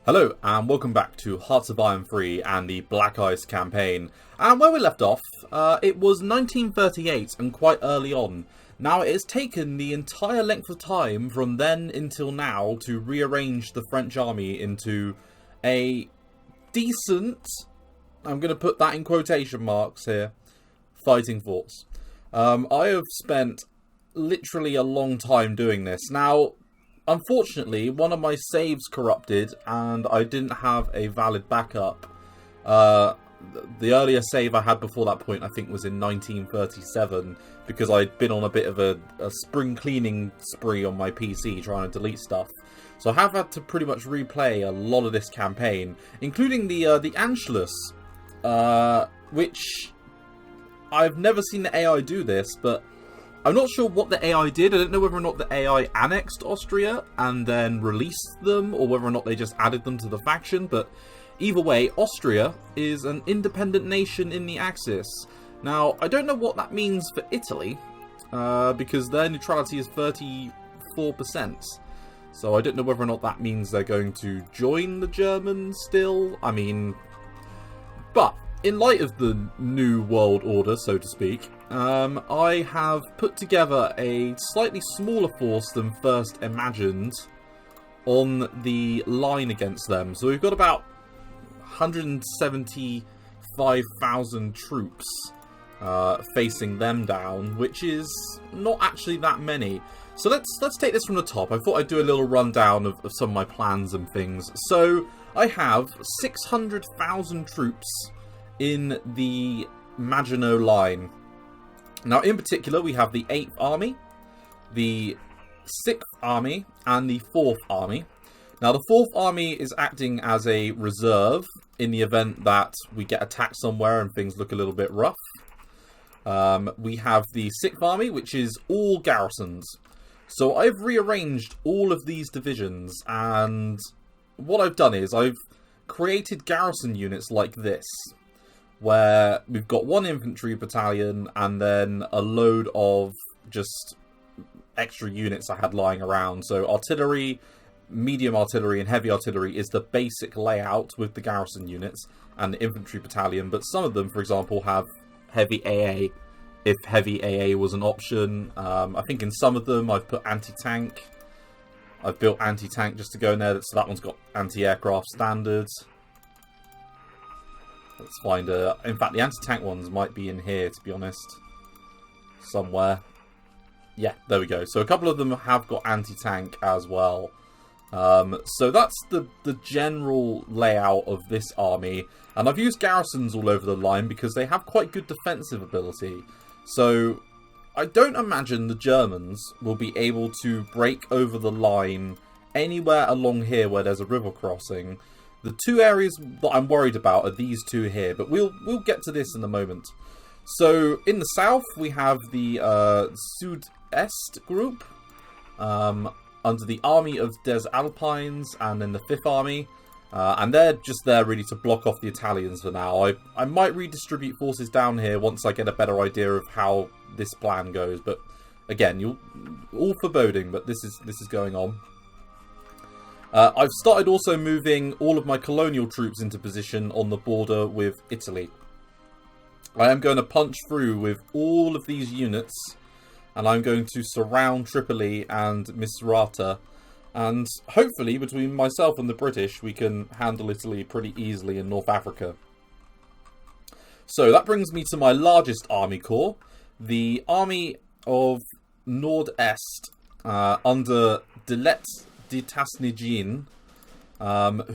Hello and welcome back to Hearts of Iron 3 and the Black Ice campaign. And where we left off, it was 1938 and quite early on. Now it has taken the entire length of time from then until now to rearrange the French army into a decent, I'm going to put that in quotation marks here, fighting force. I have spent literally a long time doing this. Now, unfortunately, one of my saves corrupted and I didn't have a valid backup. The earlier save I had before that point, I think, was in 1937, because I'd been on a bit of a spring cleaning spree on my PC trying to delete stuff. So I have had to pretty much replay a lot of this campaign, including the Anschluss, which I've never seen the AI do this, but I'm not sure what the AI did. I don't know whether or not the AI annexed Austria and then released them, or whether or not they just added them to the faction, but either way, Austria is an independent nation in the Axis. Now, I don't know what that means for Italy, because their neutrality is 34%. So I don't know whether or not that means they're going to join the Germans still. I mean, but in light of the new world order, so to speak, I have put together a slightly smaller force than first imagined on the line against them. So we've got about 175,000 troops facing them down, which is not actually that many. So let's take this from the top. I thought I'd do a little rundown of some of my plans and things. So I have 600,000 troops in the Maginot Line. Now, in particular, we have the 8th Army, the 6th Army, and the 4th Army. Now, the 4th Army is acting as a reserve in the event that we get attacked somewhere and things look a little bit rough. We have the 6th Army, which is all garrisons. So I've rearranged all of these divisions, and what I've done is I've created garrison units like this, where we've got one infantry battalion and then a load of just extra units I had lying around. So artillery, medium artillery and heavy artillery is the basic layout with the garrison units and the infantry battalion, but some of them, for example, have heavy AA if heavy AA was an option. I think in some of them I've put anti-tank. I've built anti-tank just to go in there, so that one's got anti-aircraft standards. Let's find in fact, the anti-tank ones might be in here, to be honest. Somewhere. Yeah, there we go. So a couple of them have got anti-tank as well. So that's the general layout of this army. And I've used garrisons all over the line because they have quite good defensive ability. So I don't imagine the Germans will be able to break over the line anywhere along here where there's a river crossing. The two areas that I'm worried about are these two here, but we'll get to this in a moment. So in the south we have the Sud-Est group under the Army of des Alpines, and then the 5th Army, and they're just there really to block off the Italians for now. I might redistribute forces down here once I get a better idea of how this plan goes, but again, all foreboding, but this is going on. I've started also moving all of my colonial troops into position on the border with Italy. I am going to punch through with all of these units, and I'm going to surround Tripoli and Misrata, and hopefully between myself and the British we can handle Italy pretty easily in North Africa. So that brings me to my largest army corps, the Army of Nord-Est, under Delet de Tasnijin,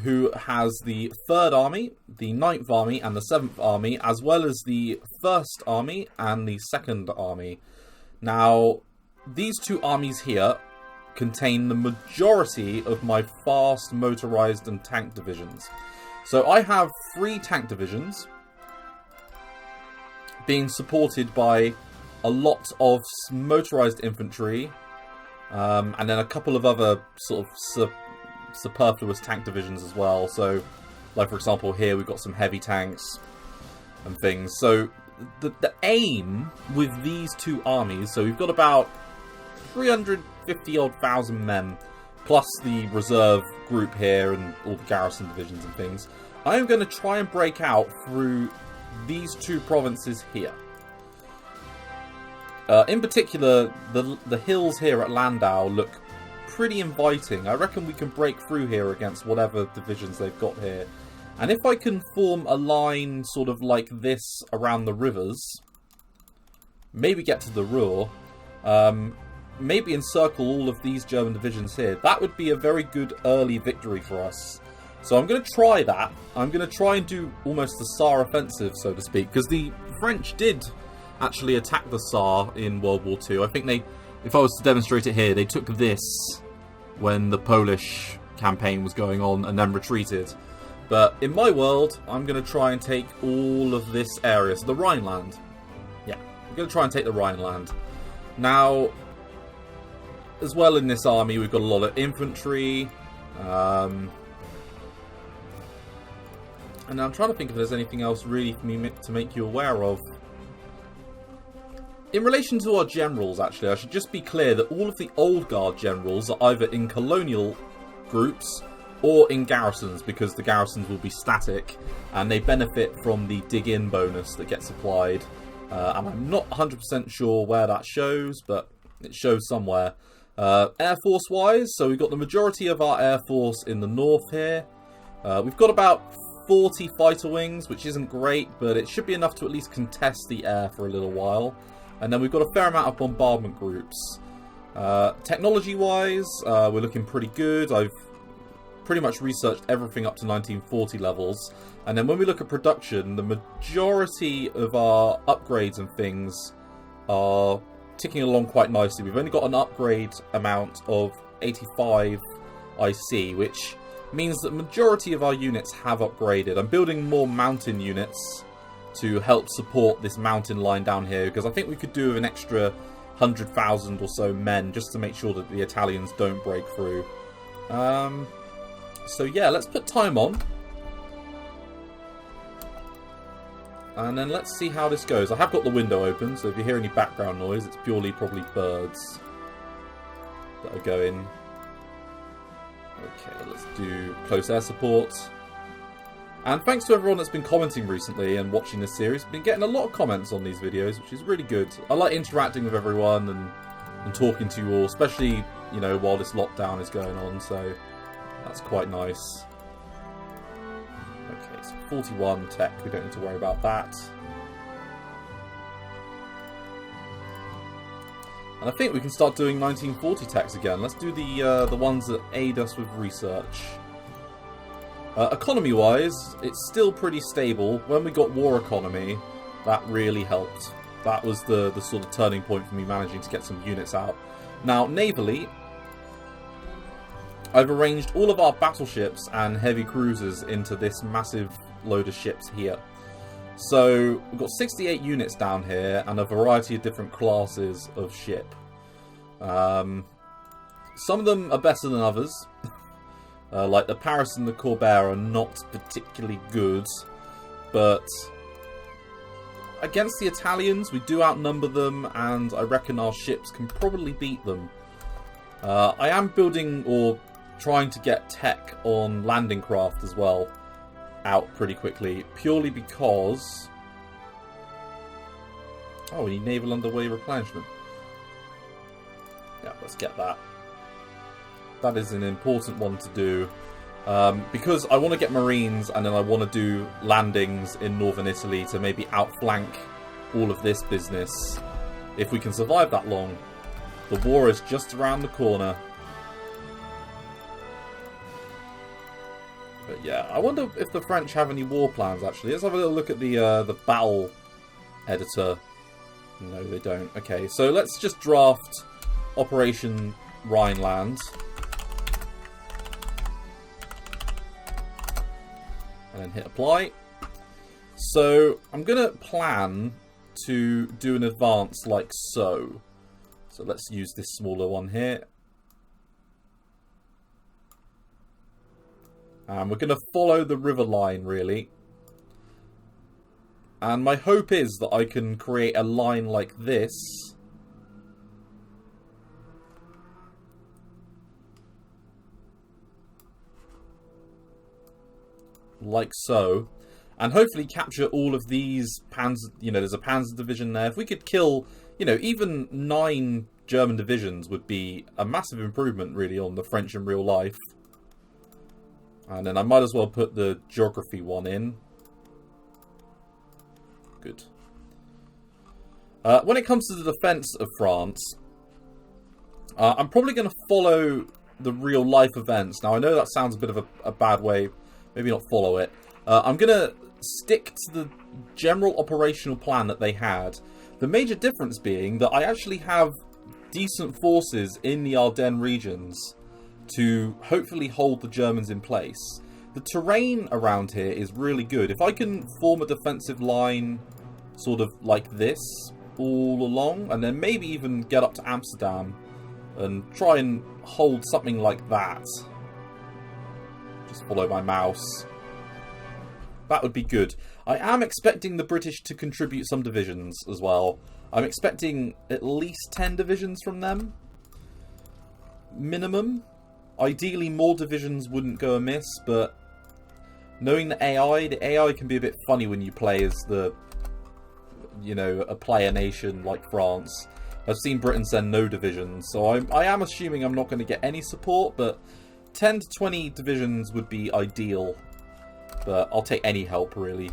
who has the 3rd Army, the 9th Army and the 7th Army, as well as the 1st Army and the 2nd Army. Now, these two armies here contain the majority of my fast motorized and tank divisions. So I have 3 tank divisions being supported by a lot of motorized infantry, and then a couple of other sort of superfluous tank divisions as well. So, like for example here we've got some heavy tanks and things. So the aim with these two armies, so we've got about 350,000 men plus the reserve group here and all the garrison divisions and things, I am going to try and break out through these two provinces here. In particular, the hills here at Landau look pretty inviting. I reckon we can break through here against whatever divisions they've got here. And if I can form a line sort of like this around the rivers, maybe get to the Ruhr, maybe encircle all of these German divisions here, that would be a very good early victory for us. So I'm going to try that. I'm going to try and do almost the Saar offensive, so to speak, because the French did actually attack the Saar in World War II. I think they, if I was to demonstrate it here, they took this when the Polish campaign was going on and then retreated. But in my world, I'm going to try and take all of this area. So the Rhineland. Yeah, I'm going to try and take the Rhineland. Now, as well in this army, we've got a lot of infantry. And I'm trying to think if there's anything else really for me to make you aware of. In relation to our generals, actually, I should just be clear that all of the old guard generals are either in colonial groups or in garrisons, because the garrisons will be static and they benefit from the dig-in bonus that gets applied. And I'm not 100% sure where that shows, but it shows somewhere. Air Force wise, so we've got the majority of our Air Force in the north here. We've got about 40 fighter wings, which isn't great, but it should be enough to at least contest the air for a little while. And then we've got a fair amount of bombardment groups. Technology wise, we're looking pretty good. I've pretty much researched everything up to 1940 levels. And then when we look at production, the majority of our upgrades and things are ticking along quite nicely. We've only got an upgrade amount of 85 IC, which means that the majority of our units have upgraded. I'm building more mountain units to help support this mountain line down here, because I think we could do with an extra 100,000 or so men just to make sure that the Italians don't break through. So yeah, let's put time on. And then let's see how this goes. I have got the window open, so if you hear any background noise, it's purely probably birds that are going. Okay, let's do close air support. And thanks to everyone that's been commenting recently and watching this series. I've been getting a lot of comments on these videos, which is really good. I like interacting with everyone and talking to you all, especially, you know, while this lockdown is going on, so that's quite nice. Okay, so 41 tech, we don't need to worry about that. And I think we can start doing 1940 techs again. Let's do the ones that aid us with research. Economy-wise, it's still pretty stable. When we got war economy, that really helped. That was the sort of turning point for me managing to get some units out. Now, navally, I've arranged all of our battleships and heavy cruisers into this massive load of ships here. So, we've got 68 units down here and a variety of different classes of ship. Some of them are better than others. Like the Paris and the Corsair are not particularly good, but against the Italians we do outnumber them, and I reckon our ships can probably beat them. I am building or trying to get tech on landing craft as well out pretty quickly, purely because... Oh, we need naval underway replenishment. Yeah, let's get that. That is an important one to do, because I want to get Marines and then I want to do landings in northern Italy to maybe outflank all of this business. If we can survive that long. The war is just around the corner. But yeah, I wonder if the French have any war plans actually. Let's have a little look at the battle editor. No, they don't. Okay, so let's just draft Operation Rhineland. And then hit apply. So I'm going to plan to do an advance like so. So let's use this smaller one here. And we're going to follow the river line, really. And my hope is that I can create a line like this. like so. And hopefully capture all of these Panzer... You know, there's a Panzer division there. If we could kill, you know, even 9 German divisions would be a massive improvement, really, on the French in real life. And then I might as well put the geography one in. Good. When it comes to the defense of France, I'm probably going to follow the real life events. Now, I know that sounds a bit of a bad way. Maybe not follow it. I'm going to stick to the general operational plan that they had. The major difference being that I actually have decent forces in the Ardennes regions to hopefully hold the Germans in place. The terrain around here is really good. If I can form a defensive line sort of like this all along, and then maybe even get up to Amsterdam and try and hold something like that. Just follow my mouse. That would be good. I am expecting the British to contribute some divisions as well. I'm expecting at least 10 divisions from them. Minimum. Ideally, more divisions wouldn't go amiss, but knowing the AI can be a bit funny when you play as the, you know, a player nation like France. I've seen Britain send no divisions, so I am assuming I'm not going to get any support, but 10 to 20 divisions would be ideal. But I'll take any help, really.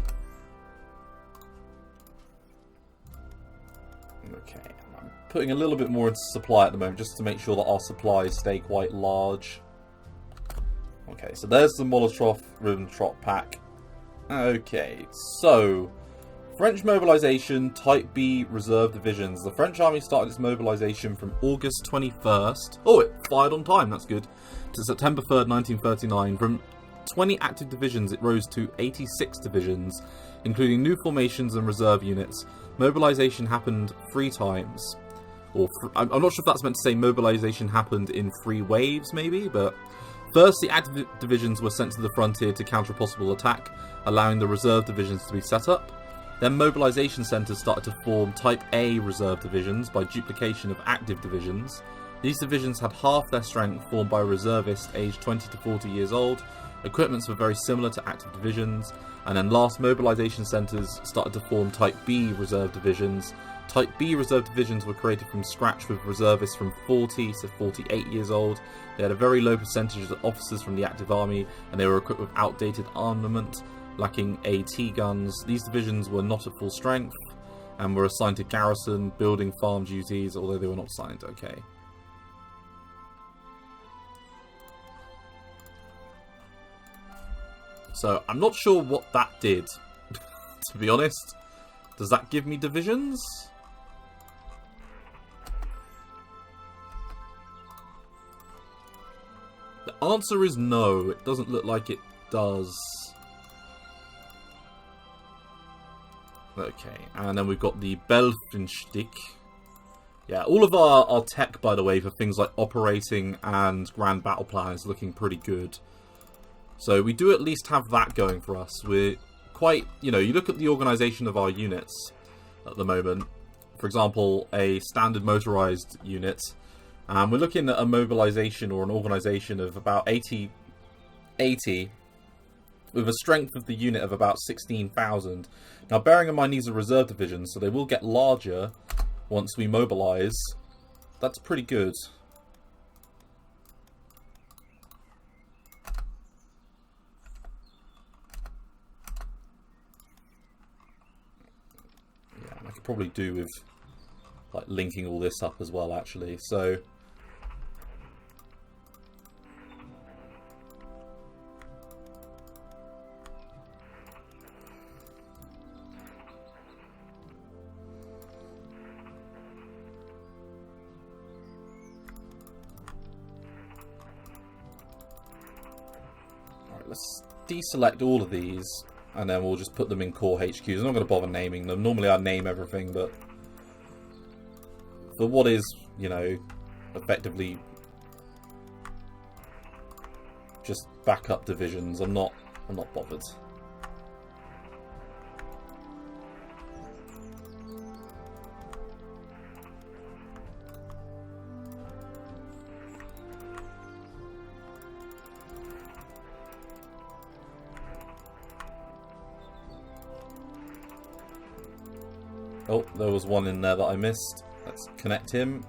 Okay, I'm putting a little bit more into supply at the moment, just to make sure that our supplies stay quite large. Okay, so there's the Molotov-Ribbentrop pack. Okay, so French mobilization, Type B reserve divisions. The French army started its mobilization from August 21st. Oh, it fired on time, that's good. To September 3rd, 1939. From 20 active divisions, it rose to 86 divisions, including new formations and reserve units. Mobilization happened 3 times. I'm not sure if that's meant to say mobilization happened in 3 waves, maybe, but first the active divisions were sent to the frontier to counter a possible attack, allowing the reserve divisions to be set up. Then mobilization centres started to form Type A reserve divisions by duplication of active divisions. These divisions had half their strength, formed by reservists aged 20 to 40 years old. Equipments were very similar to active divisions. And then last, mobilization centres started to form Type B reserve divisions. Type B reserve divisions were created from scratch with reservists from 40 to 48 years old. They had a very low percentage of officers from the active army, and they were equipped with outdated armament, lacking AT guns. These divisions were not at full strength and were assigned to garrison, building, farm duties, although they were not assigned. Okay. So, I'm not sure what that did, to be honest. Does that give me divisions? The answer is no. It doesn't look like it does. Okay, and then we've got the Belfenstick. Yeah, all of our tech, by the way, for things like operating and grand battle plan is looking pretty good. So we do at least have that going for us. We're quite, you know, you look at the organisation of our units at the moment. For example, a standard motorised unit. We're looking at a mobilisation or an organisation of about 80, with a strength of the unit of about 16,000. Now, bearing in mind these are reserve divisions, so they will get larger once we mobilise. That's pretty good. Yeah, I could probably do with like linking all this up as well, actually. So let's deselect all of these, and then we'll just put them in core HQs. I'm not going to bother naming them. Normally I name everything, but for what is, you know, effectively just backup divisions, I'm not bothered. Oh, there was one in there that I missed. Let's connect him.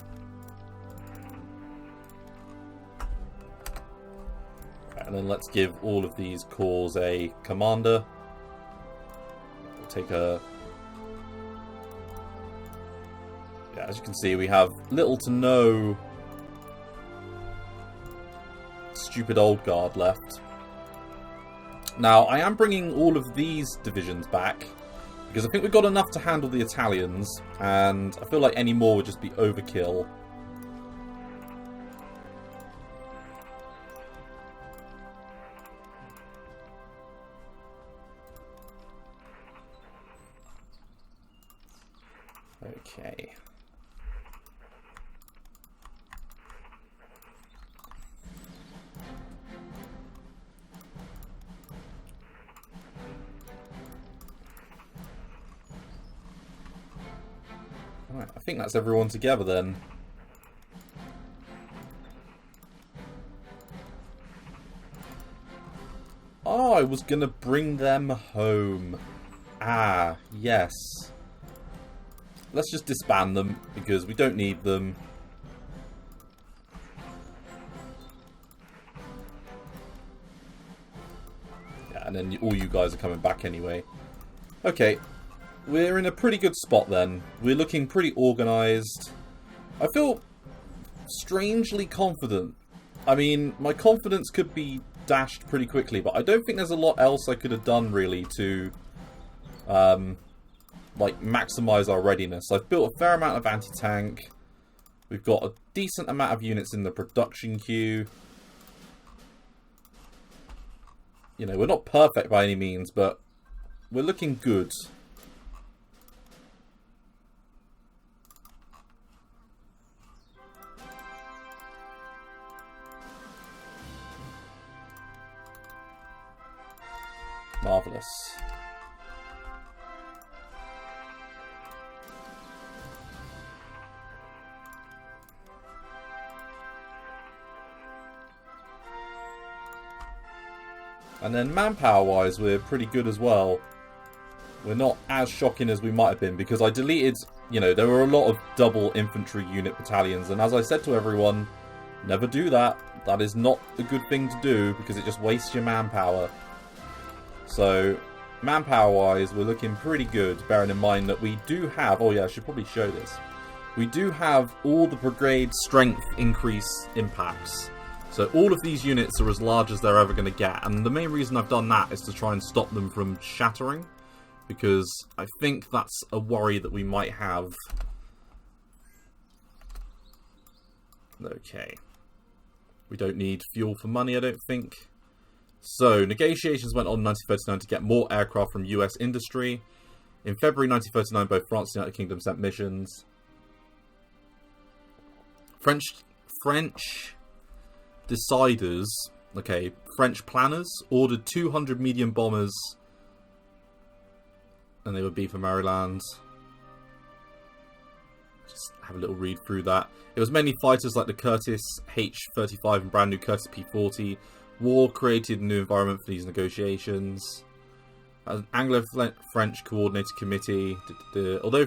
And then let's give all of these corps a commander. We'll take a... Yeah, as you can see, we have little to no stupid old guard left. Now, I am bringing all of these divisions back, because I think we've got enough to handle the Italians, and I feel like any more would just be overkill. Okay. Right, I think that's everyone together then. Oh, I was gonna bring them home. Ah, yes. Let's just disband them, because we don't need them. Yeah, and then all you guys are coming back anyway. Okay, we're in a pretty good spot then. We're looking pretty organised. I feel strangely confident. I mean, my confidence could be dashed pretty quickly, but I don't think there's a lot else I could have done really to... like, maximise our readiness. I've built a fair amount of anti-tank. We've got a decent amount of units in the production queue. You know, we're not perfect by any means, but we're looking good. Marvellous. And then manpower-wise, we're pretty good as well. We're not as shocking as we might have been, because I deleted, you know, there were a lot of double infantry unit battalions, and as I said to everyone, never do that. That is not a good thing to do, because it just wastes your manpower. So, manpower-wise, we're looking pretty good, bearing in mind that we do have... Oh yeah, I should probably show this. We do have all the brigade strength increase impacts. So all of these units are as large as they're ever going to get. And the main reason I've done that is to try and stop them from shattering. Because I think that's a worry that we might have. Okay. We don't need fuel for money, I don't think. So, negotiations went on in 1939 to get more aircraft from US industry. In February 1939, both France and the United Kingdom sent missions. French deciders, okay, French planners, ordered 200 medium bombers, and they would be for Maryland. Just have a little read through that. It was mainly fighters like the Curtiss H-35 and brand new Curtiss P-40. War created a new environment for these negotiations. An Anglo-French coordinated committee. Although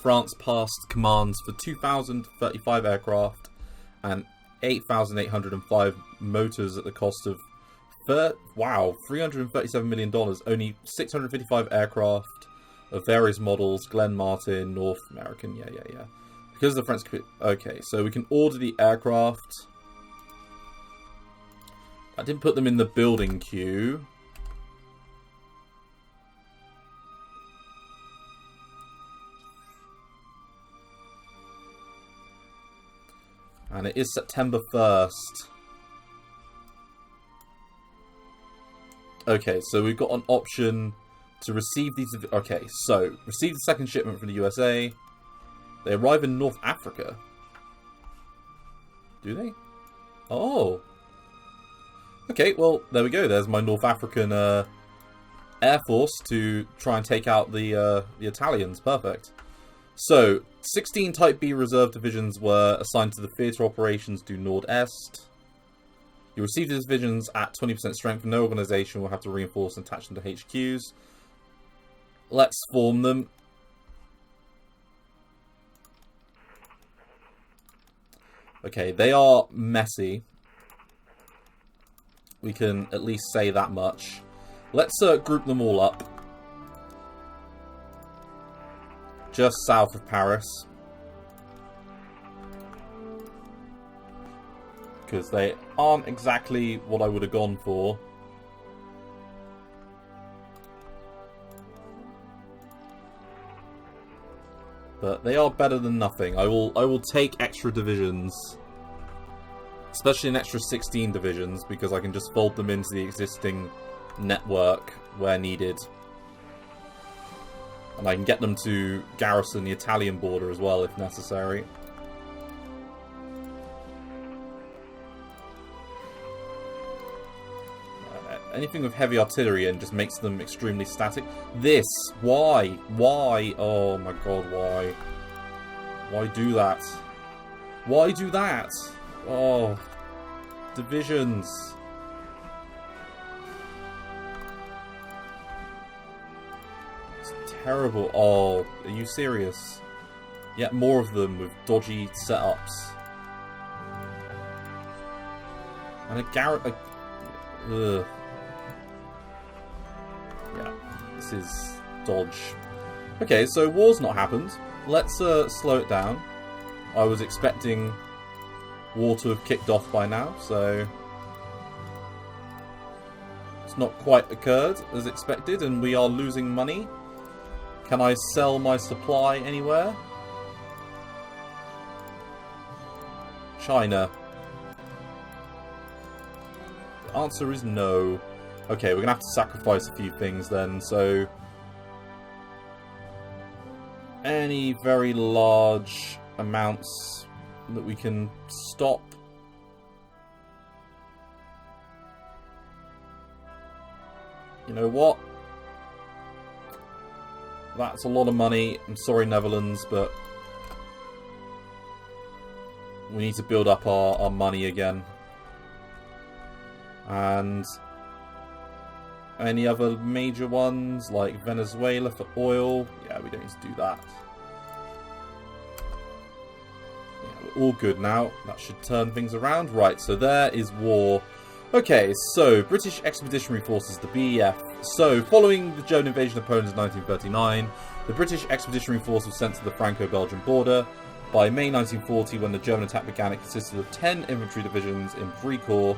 France passed commands for 2,035 aircraft and 8,805 motors at the cost of $337 million. Only 655 aircraft of various models. Glen Martin, North American. Yeah. Because of the French... Okay, so we can order the aircraft. I didn't put them in the building queue. And it is September 1st. Okay, so we've got an option to receive these... Okay, so, receive the second shipment from the USA. They arrive in North Africa. Do they? Oh. Okay, well, there we go. There's my North African Air Force to try and take out the Italians. Perfect. So, 16 Type B reserve divisions were assigned to the Theatre Operations du Nord-Est. You receive these divisions at 20% strength, and no organisation will have to reinforce and attach them to HQs. Let's form them. Okay, they are messy. We can at least say that much. Let's group them all up. Just south of Paris. Because they aren't exactly what I would have gone for. But they are better than nothing. I will take extra divisions. Especially an extra 16 divisions, because I can just fold them into the existing network where needed. And I can get them to garrison the Italian border as well, if necessary. Anything with heavy artillery in just makes them extremely static. This! Why? Why? Oh my god, why? Why do that? Why do that? Oh. Divisions. It's terrible. Oh, are you serious? Yet more of them with dodgy setups. And a Garrett... Ugh. Yeah, this is dodge. Okay, so war's not happened. Let's slow it down. I was expecting war to have kicked off by now, so it's not quite occurred as expected, and we are losing money. Can I sell my supply anywhere? China. The answer is no. Okay, we're gonna have to sacrifice a few things then, so any very large amounts that we can stop. You know what? That's a lot of money. I'm sorry, Netherlands, but we need to build up our money again. And any other major ones, like Venezuela for oil? Yeah, we don't need to do that. Yeah, we're all good now. That should turn things around. Right, so there is war. Okay, so British Expeditionary Forces, the BEF. So, following the German invasion of Poland in 1939, the British Expeditionary Force was sent to the Franco-Belgian border. By May 1940, when the German attack began, it consisted of 10 infantry divisions in 3 corps,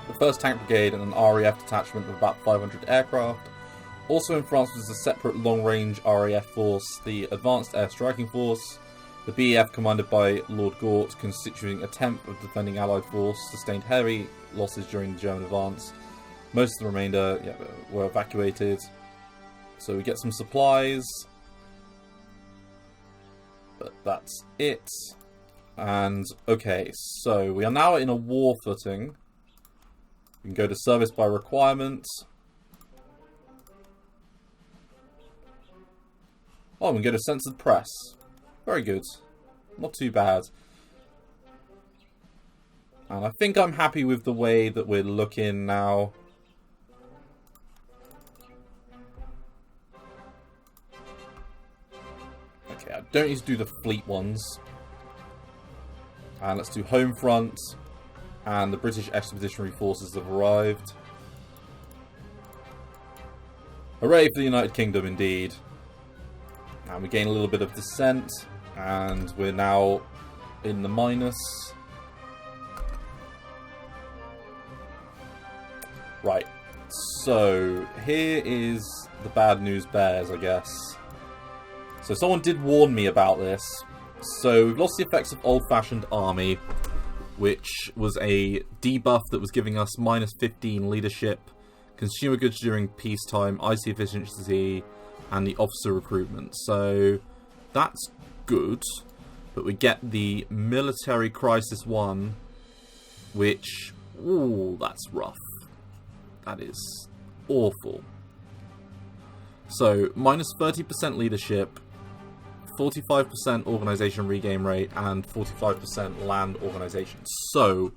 the 1st Tank Brigade and an RAF detachment of about 500 aircraft. Also in France was a separate long-range RAF force, the Advanced Air Striking Force. The BEF, commanded by Lord Gort, constituting a tenth of the defending Allied force, sustained heavy losses during the German advance. Most of the remainder were evacuated. So we get some supplies. But that's it. And, okay, so we are now in a war footing. We can go to service by requirement. Oh, we can go to censored press. Very good. Not too bad. And I think I'm happy with the way that we're looking now. Okay, I don't need to do the fleet ones. And let's do home front. And the British Expeditionary Forces have arrived. Hooray for the United Kingdom, indeed. And we gain a little bit of descent. And we're now in the minus. Right. So, here is the bad news bears, I guess. So, someone did warn me about this. So, we've lost the effects of old-fashioned army, which was a debuff that was giving us minus 15 leadership, consumer goods during peacetime, IC efficiency, and the officer recruitment. So that's good, but we get the military crisis 1, which, ooh, that's rough. That is awful. So minus 30% leadership, 45% organization regain rate, and 45% land organization. So,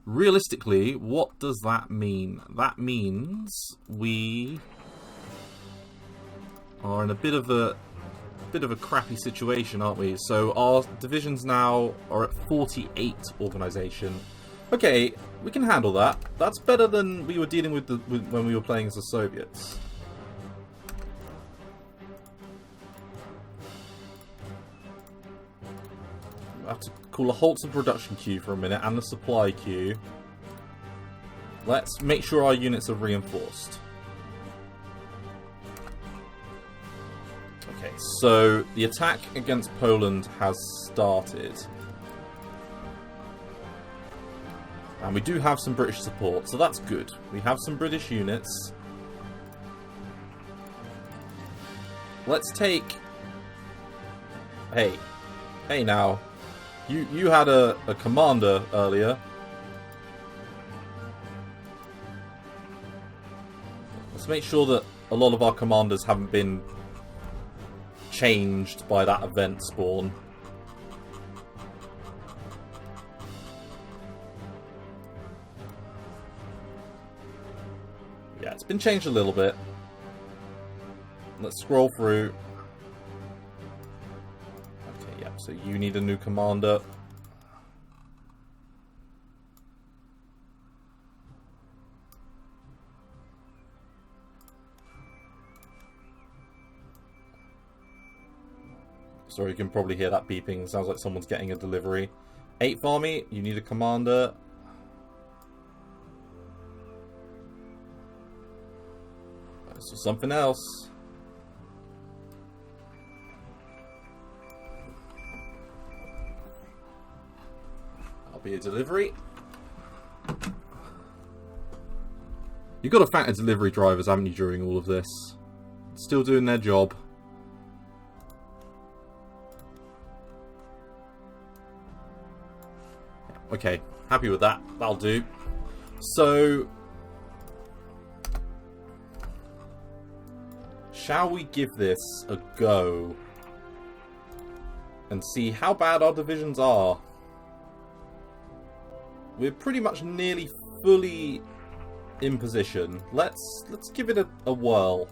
realistically, what does that mean? That means we are in a bit of a bit of a crappy situation, aren't we? So our divisions now are at 48 organisation. Okay, we can handle that. That's better than we were dealing with, when we were playing as the Soviets. I have to call a halt to the production queue for a minute and the supply queue. Let's make sure our units are reinforced. Okay, so the attack against Poland has started. And we do have some British support, so that's good. We have some British units. Let's take... Hey now. You had a commander earlier. Let's make sure that a lot of our commanders haven't been changed by that event spawn. Yeah, it's been changed a little bit. Let's scroll through. Okay, yeah, so you need a new commander. Sorry, you can probably hear that beeping. It sounds like someone's getting a delivery. 8th Army, you need a commander. So something else. I'll be a delivery. You've got to factor delivery drivers, haven't you, during all of this? Still doing their job. Okay, happy with that. That'll do. So, shall we give this a go and see how bad our divisions are? We're pretty much nearly fully in position. Let's give it a whirl.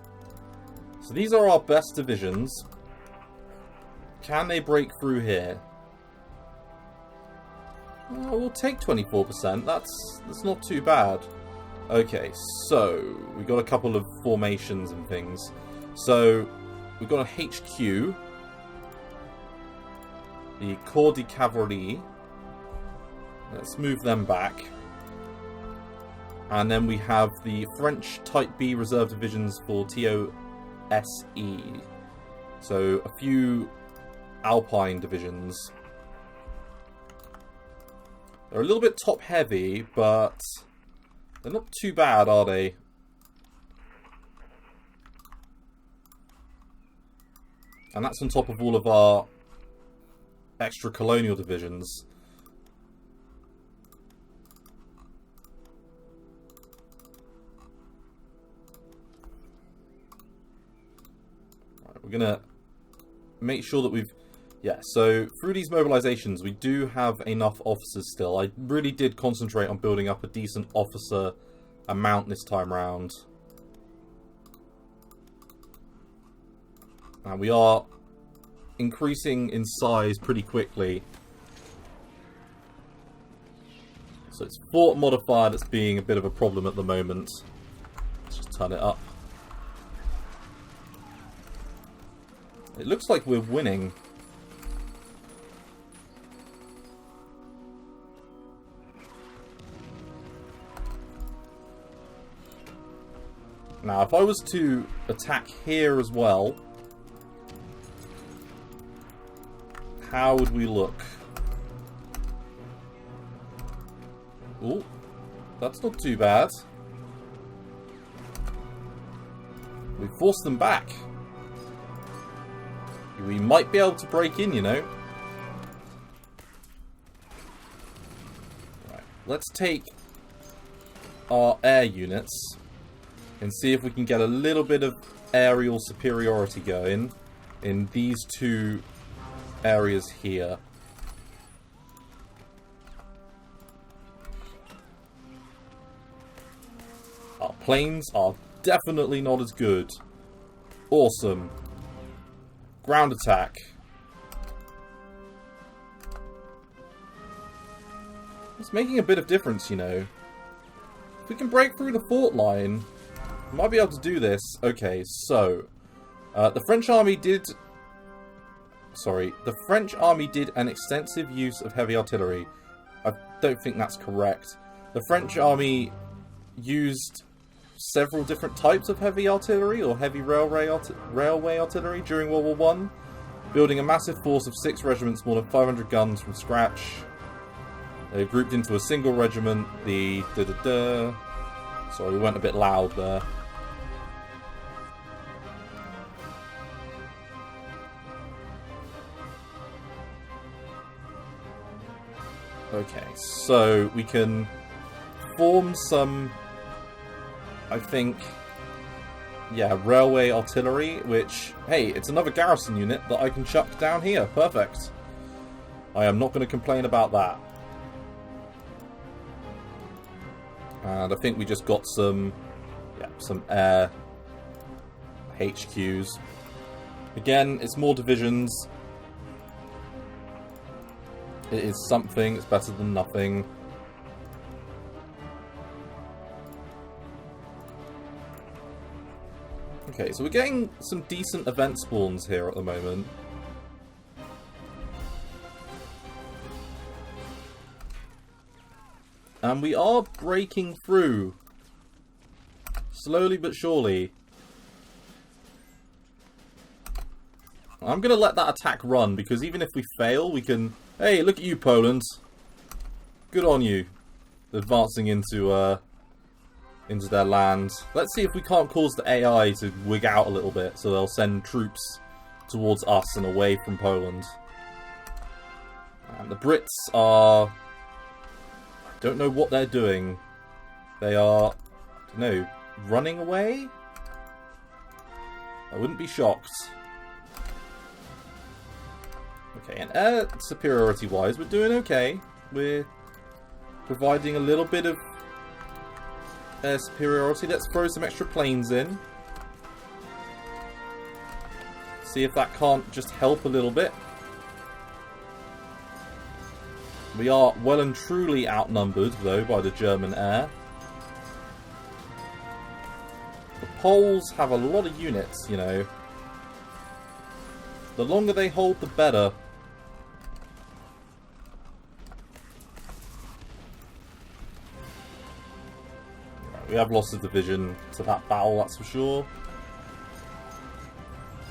So these are our best divisions. Can they break through here? We'll take 24%. That's not too bad. Okay, so we've got a couple of formations and things. So we've got a HQ, the Corps de Cavalerie. Let's move them back. And then we have the French Type B reserve divisions for TOSE. So a few Alpine divisions. They're a little bit top heavy, but they're not too bad, are they? And that's on top of all of our extra colonial divisions. Right, we're gonna make sure that we've... Yeah, so through these mobilizations, we do have enough officers still. I really did concentrate on building up a decent officer amount this time round. And we are increasing in size pretty quickly. So it's fort modifier that's being a bit of a problem at the moment. Let's just turn it up. It looks like we're winning. Now, if I was to attack here as well, how would we look? Ooh, that's not too bad. We forced them back. We might be able to break in, you know. Right, let's take our air units and see if we can get a little bit of aerial superiority going in these two areas here. Our planes are definitely not as good. Awesome. ground attack. It's making a bit of difference, you know. If we can break through the fort line, we might be able to do this. Okay, so the French army did an extensive use of heavy artillery. I don't think that's correct. The French army used several different types of heavy artillery or heavy railway artillery during World War I, building a massive force of 6 regiments, more than 500 guns from scratch. They grouped into a single regiment. Sorry, we went a bit loud there. Okay, so we can form some, I think, yeah, railway artillery, which, hey, it's another garrison unit that I can chuck down here. Perfect. I am not going to complain about that. And I think we just got some air HQs. Again, it's more divisions. It is something. It's better than nothing. Okay, so we're getting some decent event spawns here at the moment. And we are breaking through. Slowly but surely. I'm going to let that attack run, because even if we fail, we can... Hey, look at you, Poland. Good on you. Advancing into their land. Let's see if we can't cause the AI to wig out a little bit, so they'll send troops towards us and away from Poland. And the Brits are... don't know what they're doing. They are, running away? I wouldn't be shocked. Okay, and air superiority-wise, we're doing okay. We're providing a little bit of air superiority. Let's throw some extra planes in. See if that can't just help a little bit. We are well and truly outnumbered, though, by the German air. The Poles have a lot of units, you know. The longer they hold, the better. We have lost a division to that battle, that's for sure.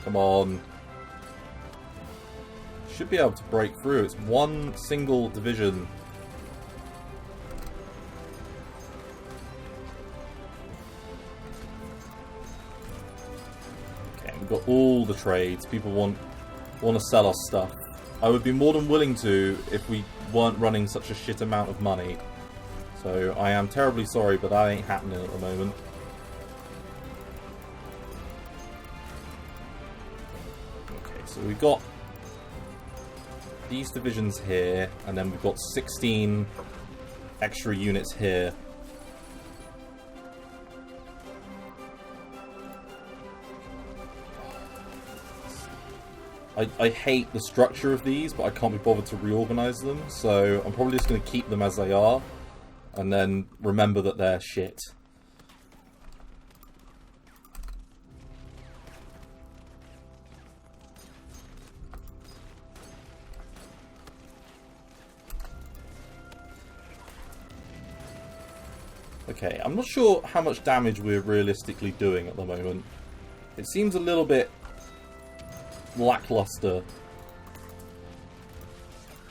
Come on. Should be able to break through. It's one single division. Okay, we've got all the trades. People want to sell us stuff. I would be more than willing to if we weren't running such a shit amount of money. So I am terribly sorry, but that ain't happening at the moment. Okay, so we've got these divisions here, and then we've got 16 extra units here. I hate the structure of these, but I can't be bothered to reorganize them, so I'm probably just going to keep them as they are, and then remember that they're shit. Okay, I'm not sure how much damage we're realistically doing at the moment. It seems a little bit lackluster.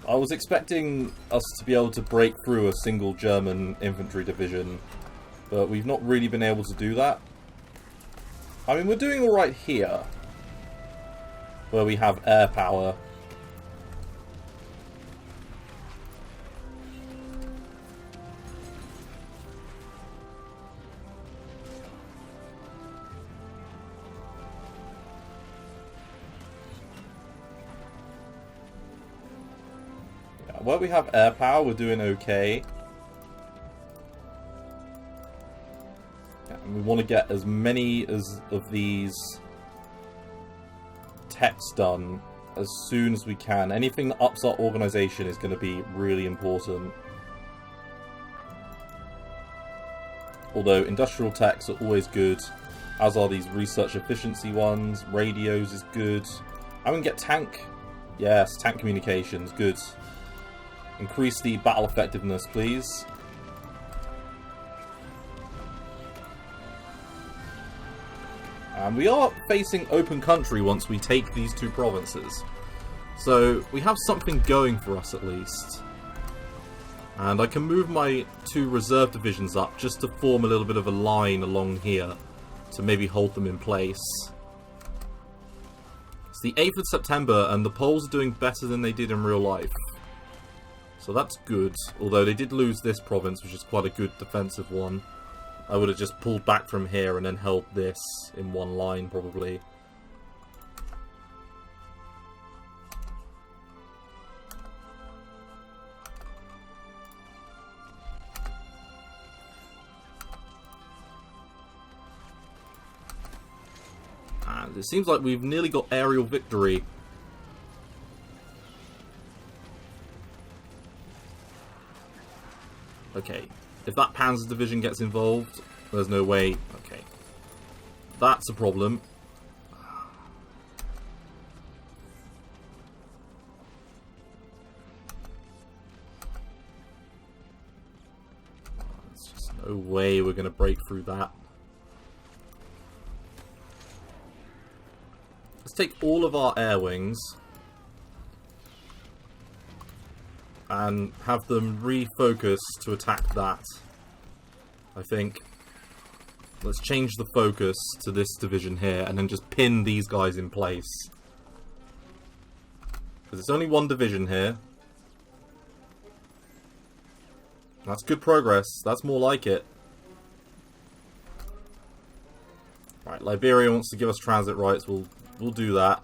I was expecting us to be able to break through a single German infantry division, but we've not really been able to do that. I mean, we're doing alright here, where we have air power. Where we have air power, we're doing okay. Yeah, and we want to get as many of these techs done as soon as we can. Anything that ups our organisation is going to be really important. Although industrial techs are always good, as are these research efficiency ones. Radios is good. I'm going to get tank. Yes, tank communications, good. Increase the battle effectiveness, please. And we are facing open country once we take these two provinces. So we have something going for us at least. And I can move my 2 reserve divisions up just to form a little bit of a line along here to maybe hold them in place. It's the 8th of September and the Poles are doing better than they did in real life. So that's good, although they did lose this province, which is quite a good defensive one. I would have just pulled back from here and then held this in one line, probably. And it seems like we've nearly got aerial victory. Okay. If that Panzer division gets involved, there's no way. Okay. That's a problem. There's just no way we're going to break through that. Let's take all of our air wings and have them refocus to attack that. I think. Let's change the focus to this division here and then just pin these guys in place. Because it's only one division here. That's good progress. That's more like it. Right, Liberia wants to give us transit rights. We'll do that.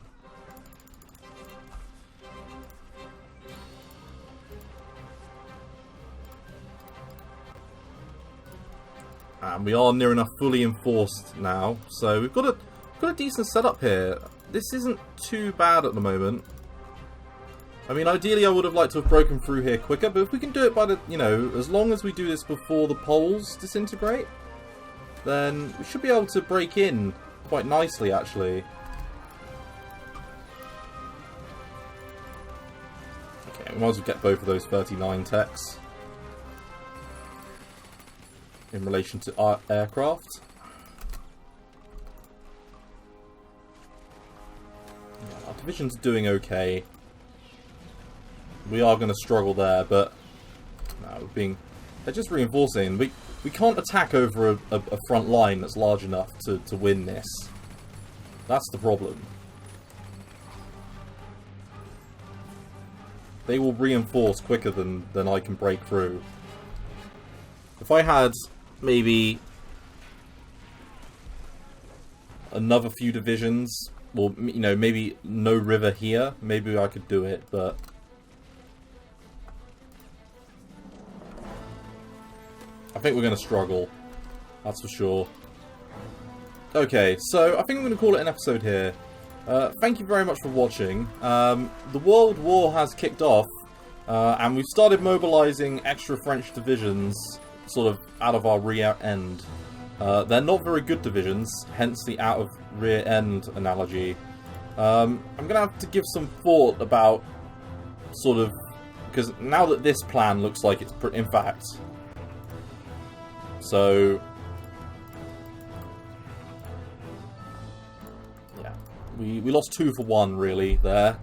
And we are near enough fully enforced now, so we've got a decent setup here. This isn't too bad at the moment. I mean, ideally I would have liked to have broken through here quicker, but if we can do it by the, you know, as long as we do this before the poles disintegrate, then we should be able to break in quite nicely, actually. Okay, we might as well get both of those 39 techs in relation to our aircraft. Yeah, our division's doing okay. We are going to struggle there, but no, they're just reinforcing. We can't attack over a front line that's large enough to win this. That's the problem. They will reinforce quicker than I can break through. If I had maybe another few divisions, or, you know, maybe no river here, maybe I could do it, but I think we're going to struggle. That's for sure. Okay, so I think I'm going to call it an episode here. Thank you very much for watching. The World War has kicked off, and we've started mobilizing extra French divisions sort of out of our rear end. They're not very good divisions, hence the out of rear end analogy. I'm going to have to give some thought about sort of, because now that this plan looks like it's in fact. So yeah, we lost 2 for 1 really there.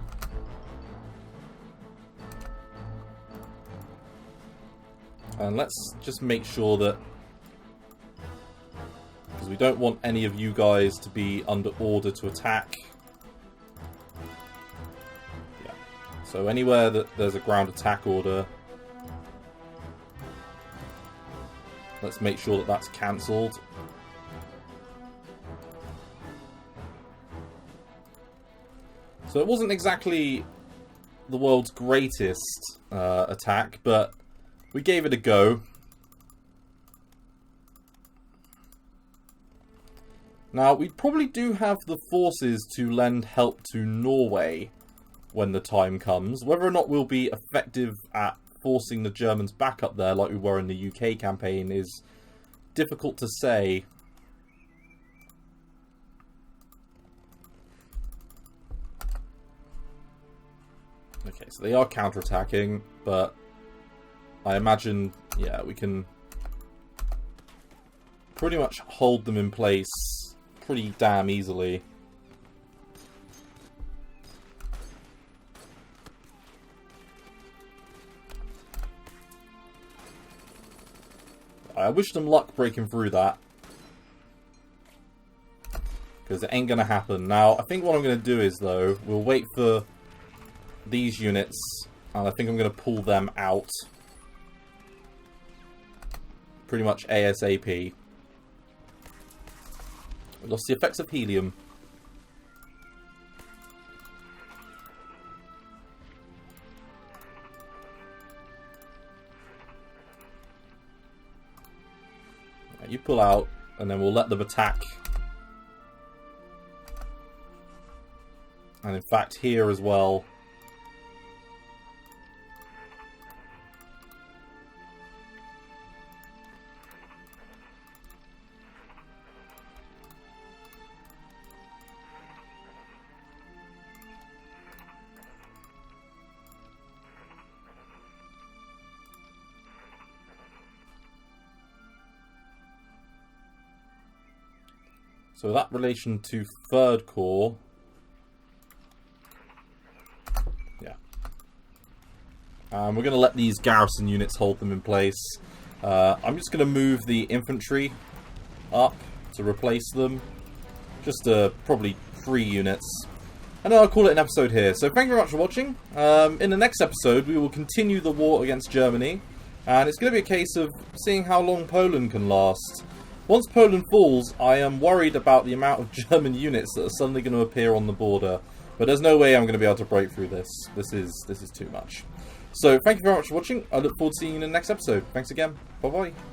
And let's just make sure that, because we don't want any of you guys to be under order to attack. Yeah. So anywhere that there's a ground attack order, let's make sure that that's cancelled. So it wasn't exactly the world's greatest attack, but we gave it a go. Now, we probably do have the forces to lend help to Norway when the time comes. Whether or not we'll be effective at forcing the Germans back up there like we were in the UK campaign is difficult to say. Okay, so they are counterattacking, but I imagine, yeah, we can pretty much hold them in place pretty damn easily. I wish them luck breaking through that, because it ain't going to happen. Now, I think what I'm going to do is, though, we'll wait for these units, and I think I'm going to pull them out pretty much ASAP. We lost the effects of helium. You pull out, and then we'll let them attack. And in fact, here as well. So that relation to 3rd Corps, yeah. We're going to let these garrison units hold them in place. I'm just going to move the infantry up to replace them. Just probably 3 units. And then I'll call it an episode here. So thank you very much for watching. In the next episode, we will continue the war against Germany. And it's going to be a case of seeing how long Poland can last. Once Poland falls, I am worried about the amount of German units that are suddenly going to appear on the border. But there's no way I'm going to be able to break through this. This is too much. So, thank you very much for watching. I look forward to seeing you in the next episode. Thanks again. Bye-bye.